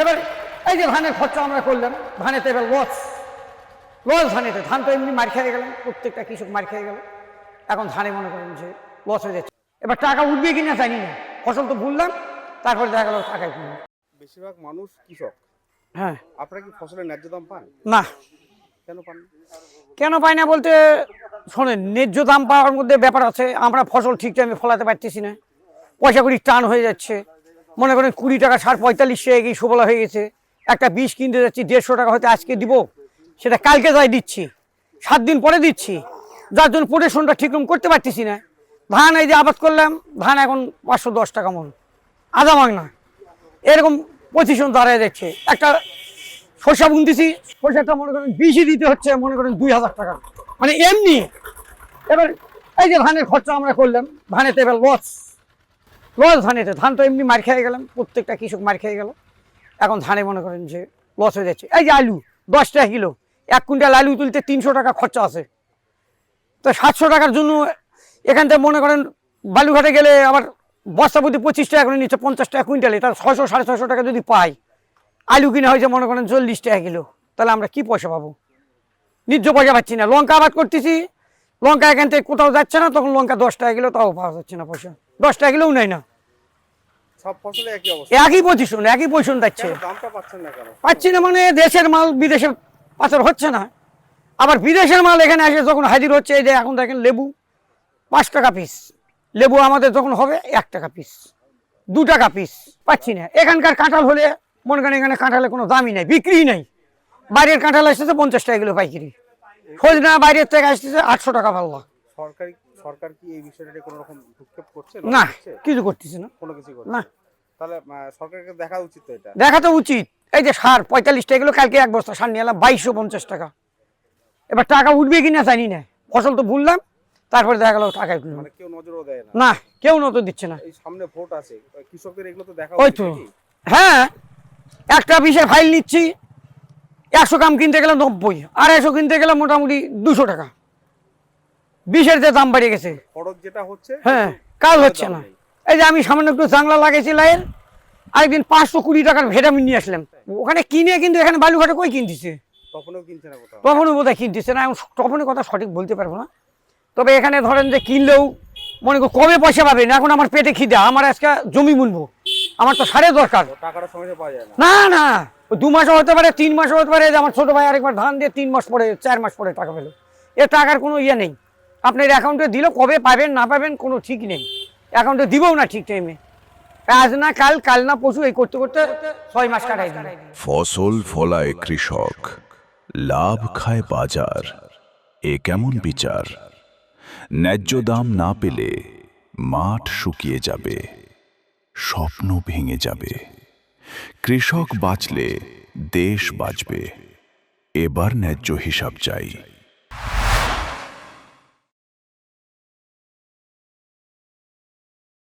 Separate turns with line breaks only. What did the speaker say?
এবার এই যে ধানের খরচা আমরা করলাম, ধানেতে এবার লস ধানেতে, ধান তো এমনি মার খেয়ে গেলেন, প্রত্যেকটা কৃষক মার খেয়ে গেল। এখন ধানে মনে করেন যে লস হয়ে যাচ্ছে। এবার টাকা উঠবে কিনা জানি না, ফসল তো ভুললাম, তারপরে দেখা গেল টাকাই কিনা।
বেশিরভাগ মানুষ কৃষক,
হ্যাঁ,
আপনারা কি ফসলের ন্যায্য দাম পান?
না।
কেন পান না?
কেন পাই না বলতে, শোনেন, ন্যায্য দাম পাওয়ার মধ্যে ব্যাপার আছে। আমরা ফসল ঠিক টাইমে ফলাতে পারতেছি না, পয়সা কড়ি টান হয়ে যাচ্ছে। মনে করেন 20 টাকা সার 45 টাকা গিয়ে সুবলা হয়ে গেছে। একটা বীজ কিনতে যাচ্ছি 150 টাকা, হয়তো আজকে দিব, সেটা কালকে যাই দিচ্ছি, 7 দিন পরে দিচ্ছি, যার জন্য প্রোডাকশনটা ঠিকরকম করতে পারতেছি না। ধান এই যে আবাদ করলাম, ধান এখন 510 টাকা মন, আধা মাংনা, এরকম পজিশন দাঁড়ায় যাচ্ছে। একটা শসা বুনতেছি, শসাটা মনে করেন বেশি দিতে হচ্ছে, মনে করেন 2000 টাকা, মানে এমনি। এবার এই যে ধানের খরচা আমরা করলাম, ধানেতে এবার লস ধানেতে, ধান তো এমনি মার খেয়ে গেলাম, প্রত্যেকটা কৃষক মার খেয়ে গেল। এখন ধানে মনে করেন যে লস হয়ে যাচ্ছে। এই যে আলু 10 টাকা কিলো, 1 কুইন্টাল আলু তুলতে 300 টাকা খরচা আছে। তো 700 টাকার জন্য এখান থেকে মনে করেন বালুঘাটে গেলে আবার বস্তা প্রতি 25 টাকা করে নিচ্ছে, 50 টাকা কুইন্টালে, তার 600 650 টাকা যদি পাই, আলু কিনা হয়েছে মনে করেন 40 টাকা কিলো, তাহলে আমরা কি পয়সা পাবো? ন্যায্য পয়সা পাচ্ছি না। লঙ্কা আবাদ করতেছি, লঙ্কা এখান থেকে কোথাও যাচ্ছে না, তখন লঙ্কা 10 টাকা কিলো, তাও পাওয়া যাচ্ছে না পয়সা, 10 টাকা কিলোও নেয় না।
সব ফসলে একই অবস্থা,
একই পজিশন যাচ্ছে।
কেন দামটা পাচ্ছেন না কেন?
পাচ্ছি না মানে দেশের মাল বিদেশে পাচার হচ্ছে না, আবার বিদেশের মাল এখানে এসে যখন হাজির হচ্ছে, এই যে এখন দেখেন লেবু 5 টাকা পিস, লেবু আমাদের যখন হবে 1 টাকা পিস, 2 টাকা পিস, পাচ্ছি না। এখানকার কাঁঠাল হলে মনে করেন এখানে কাঁঠালের কোনো দামই নাই, বিক্রিই নাই। বাইরের কাঁঠাল আসতেছে 50 টাকা কিলো পাইকারি, সজনা বাইরের থেকে আসতেছে 800 টাকা পাল্লা।
সরকার কি এই বিষয়টা নিয়ে কোনো রকম ভ্রুক্ষেপ করছে?
না, কিছু করতেছে না,
কোনো কিছু করছে
না।
তাহলে সরকারকে দেখা উচিত তো এটা।
দেখা তো উচিত। এই যে সার 45 টাকা কিলো, কালকে 1 বস্তা সার নিয়ে এলাম 2250 টাকা। এবার টাকা উঠবে কিনা জানি না, ফসল তো ভুললাম, তারপরে দেখা গেল টাকা উঠলো
মানে কেউ নজরও দেয় না।
না, কেউ নজর দিচ্ছে না।
এই সামনে ভোট আছে, কৃষকদের এগুলো তো দেখা
ওই
উচিত
তো,
নাকি?
হ্যাঁ, একটা বিষয় ফাইল নিচ্ছি, 100 গ্রাম কিনতে গেলে 90, 250 কিনতে গেলে মোটামুটি 200 টাকা। বিষের যে দাম বেড়ে গেছে,
খরচ যেটা হচ্ছে,
হ্যাঁ,
কিন্তু
কাজ
দাম
হচ্ছে না।
নেই।
এই যে আমি সামান্য একটু জাংলা লাগাইছি লাইন, আরেকদিন 520 টাকার ভিটামিন নিয়ে আসলাম, ওখানে কিনে কিন্তু এখানে বালুঘাটে কই কিনতেছে,
তখনও কিনছে না কোথাও।
তখনও বোধহয় কিনতেছে না। তখনই কথা সঠিক বলতে পারবো না, তবে এখানে ধরেন যে কিনলেও মনে করি কবে পয়সা পাবেন। এখন আমার পেটে খিদা, আমার আজকে জমি বুনবো, আমার তো সারের দরকার।
টাকাটা সময় পাওয়া যায় না।
না না, 2 মাসও হতে পারে, 3 মাসও হতে পারে। যে আমার ছোট ভাই আরেকবার ধান দিয়ে 3 মাস পরে 4 মাস পরে টাকা পেলো, এর টাকার কোনো ইয়ে নেই। আপনার অ্যাকাউন্টে দিল, কবে পাবেন না পাবেন কোনো ঠিক নেই, অ্যাকাউন্টে দিবও না ঠিক টাইমে। আজ না কাল, কাল না পরশু, এই করতে করতে 6 মাস কাটাই দিল।
ফসল ফলায় কৃষক, লাভ খায় বাজার, এ কেমন বিচার? ন্যায্য দাম না পেলে মাঠ শুকিয়ে যাবে, স্বপ্ন ভেঙে যাবে। কৃষক বাঁচলে দেশ বাঁচবে। এবার ন্যায্য হিসাব চাই।